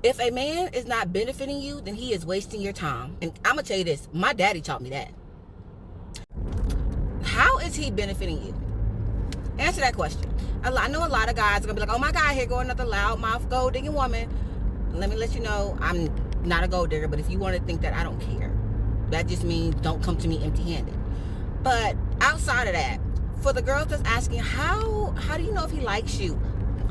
If a man is not benefiting you, then he is wasting your time. And I'm going to tell you this. My daddy taught me that. How is he benefiting you? Answer that question. I know a lot of guys are going to be like, oh my God, here go another loudmouth gold digging woman. Let me let you know, I'm not a gold digger, but if you want to think that, I don't care. That just means don't come to me empty-handed. But outside of that, for the girls that's asking, how do you know if he likes you?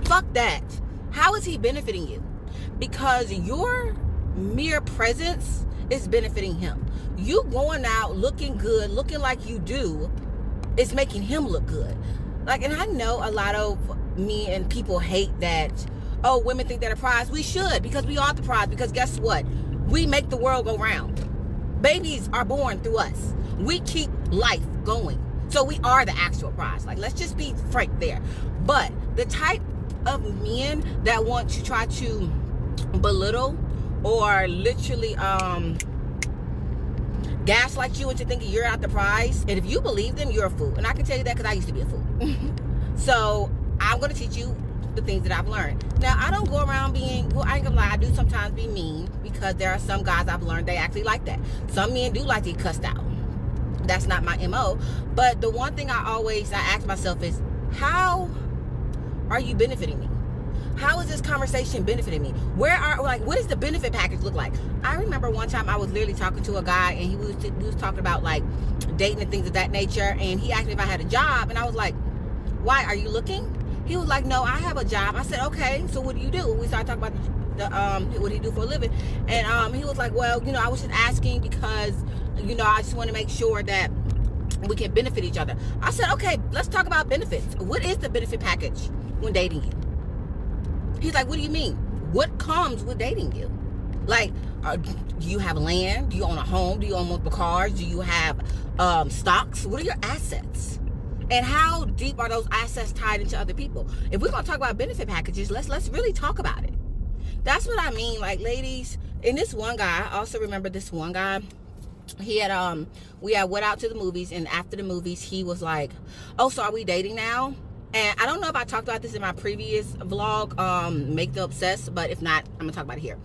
Fuck that. How is he benefiting you? Because your mere presence is benefiting him. You going out looking good, looking like you do, is making him look good. Like, and I know a lot of me and people hate that, oh, women think they're a prize. We should, because we are the prize. Because guess what? We make the world go round. Babies are born through us. We keep life going. So we are the actual prize. Like, let's just be frank there. But the type of men that want to try to belittle or literally gaslight you into thinking you're not the prize, and if you believe them, you're a fool. And I can tell you that because I used to be a fool. So I'm going to teach you the things that I've learned. Now, I don't go around being, well, I ain't gonna lie, I do sometimes be mean, because there are some guys I've learned they actually like that. Some men do like to get cussed out. That's not my MO. But the one thing I ask myself is, how are you benefiting me? How is this conversation benefiting me? What does the benefit package look like? I remember one time I was literally talking to a guy, and he was talking about like dating and things of that nature, and he asked me if I had a job, and I was like, why, are you looking? He was like, no, I have a job. I said, okay, so what do you do? We started talking about what he do for a living, and he was like, well, I was just asking because, I just want to make sure that we can benefit each other. I said, okay, let's talk about benefits. What is the benefit package when dating you? He's like, what do you mean? What comes with dating you? Like, do you have land? Do you own a home? Do you own multiple cars? Do you have stocks? What are your assets? And how deep are those assets tied into other people? If we're going to talk about benefit packages, let's really talk about it. That's what I mean. Like, ladies, and this one guy, I also remember this one guy, he had, we had went out to the movies, and after the movies, he was like, oh, so are we dating now? And I don't know if I talked about this in my previous vlog, Make the Obsessed, but if not, I'm going to talk about it here.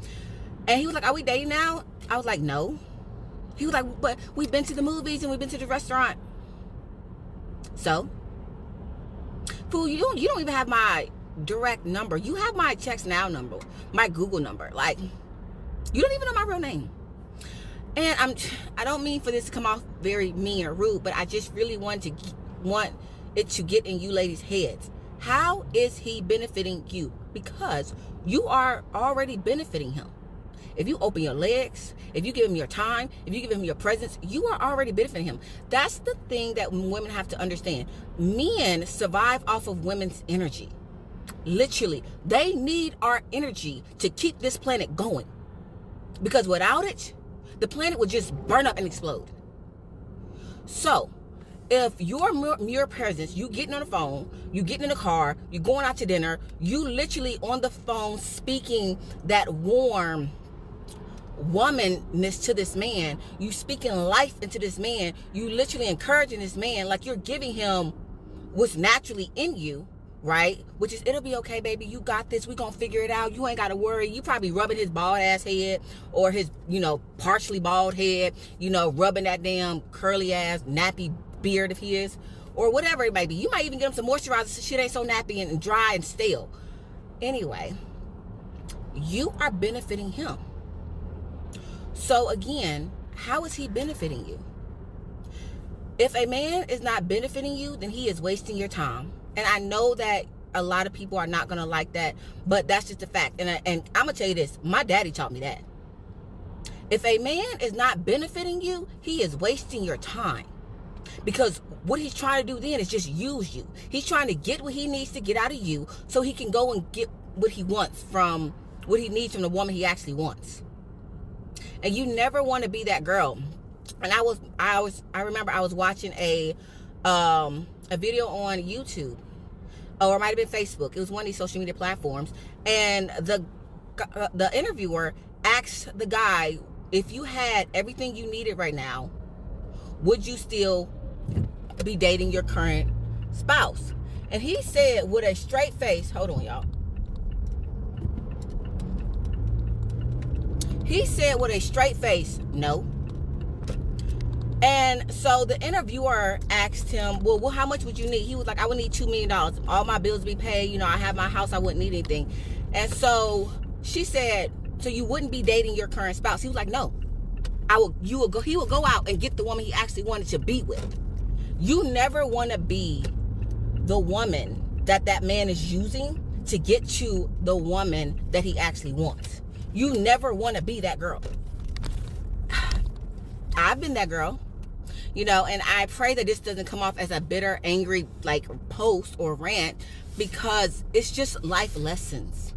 And he was like, are we dating now? I was like, no. He was like, but we've been to the movies and we've been to the restaurant. So, fool, you don't even have my direct number. You have my Text Now number, my Google number. Like, you don't even know my real name. And I don't mean for this to come off very mean or rude, but I just really want it to get in you ladies' heads. How is he benefiting you? Because you are already benefiting him. If you open your legs, if you give him your time, if you give him your presence, you are already benefiting him. That's the thing that women have to understand. Men survive off of women's energy. Literally, they need our energy to keep this planet going. Because without it, the planet would just burn up and explode. So, if your mere presence, you getting on the phone, you getting in the car, you going out to dinner, you literally on the phone speaking that warm womanness to this man, you speaking life into this man, you literally encouraging this man, like you're giving him what's naturally in you, right? Which is, it'll be okay, baby, you got this, we gonna figure it out, you ain't gotta worry. You probably rubbing his bald ass head, or his, partially bald head, rubbing that damn curly ass nappy beard if he is, or whatever it may be. You might even get him some moisturizer so shit ain't so nappy and dry and stale. Anyway, you are benefiting him. So again, how is he benefiting you? If a man is not benefiting you, then he is wasting your time. And I know that a lot of people are not going to like that, but that's just a fact. And I'm going to tell you this, my daddy taught me that. If a man is not benefiting you, he is wasting your time. Because what he's trying to do then is just use you. He's trying to get what he needs to get out of you so he can go and get what he wants from, what he needs from the woman he actually wants. And you never want to be that girl. And I remember I was watching a video on YouTube, or it might have been Facebook. It was one of these social media platforms, and the interviewer asked the guy, if you had everything you needed right now, would you still be dating your current spouse? And he said with a straight face, hold on, y'all. He said with a straight face, no. And so the interviewer asked him, well, how much would you need? He was like, I would need $2 million. All my bills be paid. You know, I have my house. I wouldn't need anything. And so she said, so you wouldn't be dating your current spouse? He was like, no. He would go out and get the woman he actually wanted to be with. You never want to be the woman that man is using to get to the woman that he actually wants. You never want to be that girl. I've been that girl. You know, and I pray that this doesn't come off as a bitter, angry, like, post or rant, because it's just life lessons.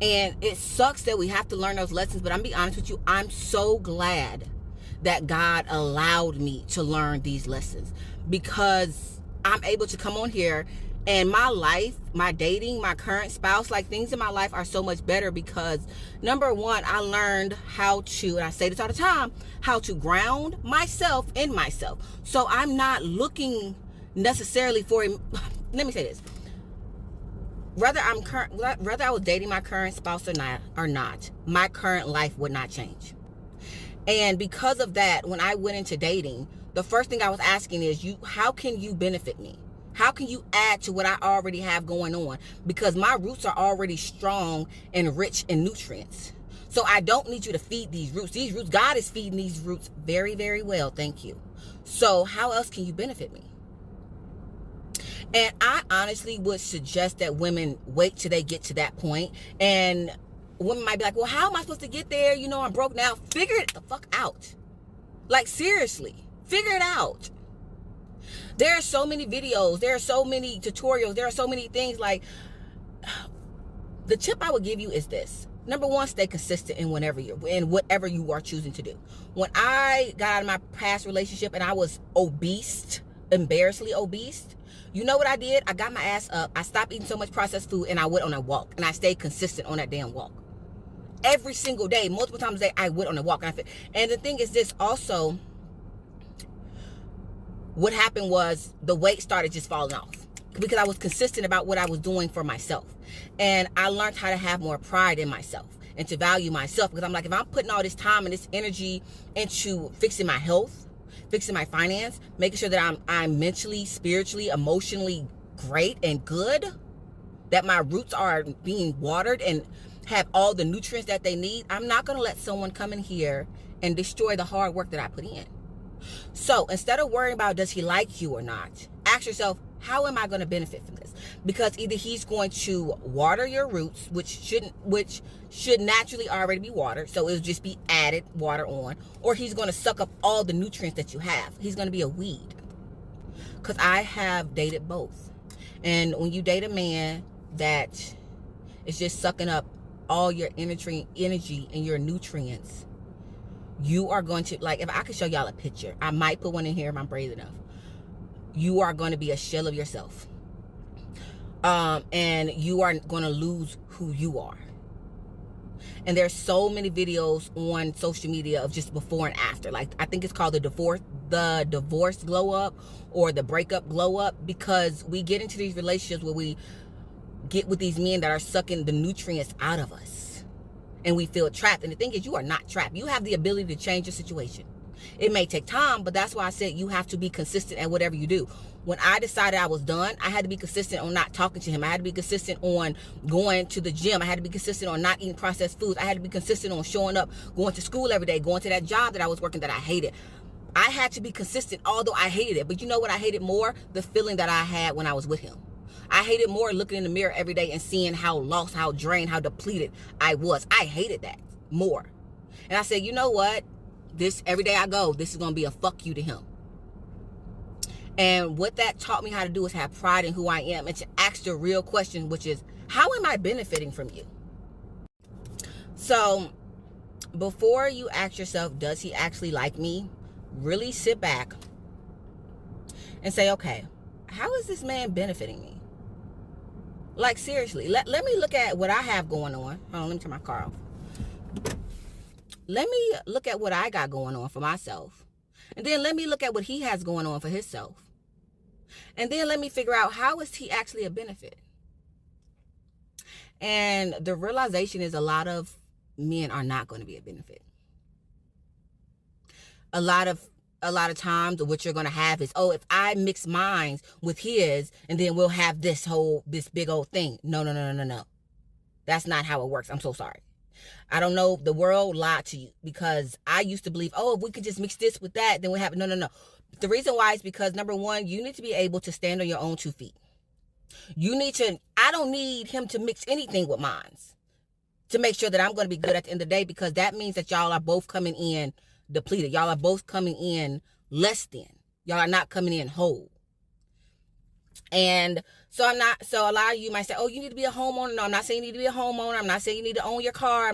And it sucks that we have to learn those lessons, but I'm be honest with you, I'm so glad that God allowed me to learn these lessons, because I'm able to come on here and my life, my dating, my current spouse, like, things in my life are so much better because, number one, I learned how to, and I say this all the time, how to ground myself in myself. So I'm not looking necessarily for, let me say this, whether I was dating my current spouse or not, my current life would not change. And because of that, when I went into dating, the first thing I was asking is, how can you benefit me? How can you add to what I already have going on? Because my roots are already strong and rich in nutrients. So I don't need you to feed these roots. These roots, God is feeding these roots very, very well. Thank you. So how else can you benefit me? And I honestly would suggest that women wait till they get to that point. And women might be like, well, how am I supposed to get there? You know, I'm broke now. Figure it the fuck out. Like, seriously, figure it out. There are so many videos. There are so many tutorials. There are so many things. Like, the tip I would give you is this. Number one, stay consistent in whatever you are choosing to do. When I got out of my past relationship and I was obese, embarrassingly obese, you know what I did? I got my ass up. I stopped eating so much processed food and I went on a walk. And I stayed consistent on that damn walk. Every single day, multiple times a day, I went on a walk. And the thing is this also, what happened was the weight started just falling off because I was consistent about what I was doing for myself. And I learned how to have more pride in myself and to value myself, because I'm like, if I'm putting all this time and this energy into fixing my health, fixing my finance, making sure that I'm mentally, spiritually, emotionally great and good, that my roots are being watered and have all the nutrients that they need, I'm not going to let someone come in here and destroy the hard work that I put in. So instead of worrying about does he like you or not, ask yourself, how am I going to benefit from this? Because either he's going to water your roots, which should naturally already be watered, so it'll just be added water on, or he's going to suck up all the nutrients that you have. He's going to be a weed. Because I have dated both. And when you date a man that is just sucking up all your energy and your nutrients, you are going to, like, if I could show y'all a picture, I might put one in here if I'm brave enough. You are going to be a shell of yourself. And you are going to lose who you are. And there's so many videos on social media of just before and after. Like, I think it's called the divorce glow up or the breakup glow up, because we get into these relationships where we get with these men that are sucking the nutrients out of us. And we feel trapped. And the thing is, you are not trapped. You have the ability to change your situation. It may take time, but that's why I said you have to be consistent at whatever you do. When I decided I was done, I had to be consistent on not talking to him. I had to be consistent on going to the gym. I had to be consistent on not eating processed foods. I had to be consistent on showing up, going to school every day, going to that job that I was working that I hated. I had to be consistent, although I hated it. But you know what I hated more? The feeling that I had when I was with him. I hated more looking in the mirror every day and seeing how lost, how drained, how depleted I was. I hated that more. And I said, you know what? Every day I go, this is going to be a fuck you to him. And what that taught me how to do is have pride in who I am and to ask the real question, which is, how am I benefiting from you? So before you ask yourself, does he actually like me? Really sit back and say, okay, how is this man benefiting me? Like, seriously, let me look at what I have going on. Hold on, let me turn my car off. Let me look at what I got going on for myself. And then let me look at what he has going on for himself. And then let me figure out, how is he actually a benefit? And the realization is, a lot of men are not going to be a benefit. a lot of times what you're going to have is, oh, if I mix mine with his, and then we'll have this big old thing. No. That's not how it works. I'm so sorry. I don't know. The world lied to you, because I used to believe, oh, if we could just mix this with that, then we have, no. The reason why is because, number one, you need to be able to stand on your own 2 feet. I don't need him to mix anything with mine to make sure that I'm going to be good at the end of the day, because that means that y'all are both coming in depleted. Y'all are both coming in less than. Y'all are not coming in whole. And so a lot of you might say, oh, you need to be a homeowner. No, I'm not saying you need to be a homeowner. I'm not saying you need to own your car.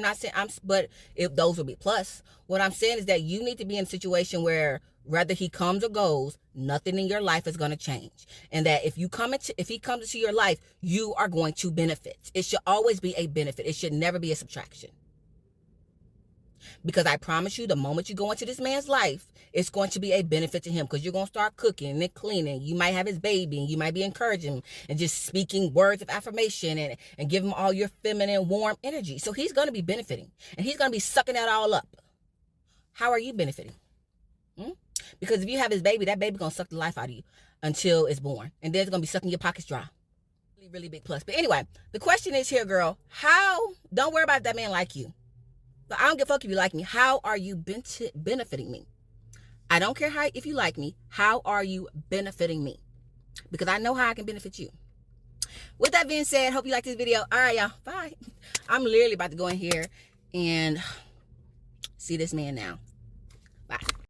But if those will be plus. What I'm saying is that you need to be in a situation where whether he comes or goes, nothing in your life is going to change. And that if he comes into your life, you are going to benefit. It should always be a benefit. It should never be a subtraction. Because I promise you, the moment you go into this man's life, it's going to be a benefit to him, because you're going to start cooking and cleaning. You might have his baby, and you might be encouraging him and just speaking words of affirmation and give him all your feminine, warm energy. So he's going to be benefiting, and he's going to be sucking that all up. How are you benefiting? Because if you have his baby, that baby going to suck the life out of you until it's born. And then it's going to be sucking your pockets dry. Really, really big plus. But anyway, the question is here, girl, don't worry about if that man like you. But I don't give a fuck if you like me. How are you benefiting me? I don't care if you like me. How are you benefiting me? Because I know how I can benefit you. With that being said, hope you like this video. All right, y'all. Bye. I'm literally about to go in here and see this man now. Bye.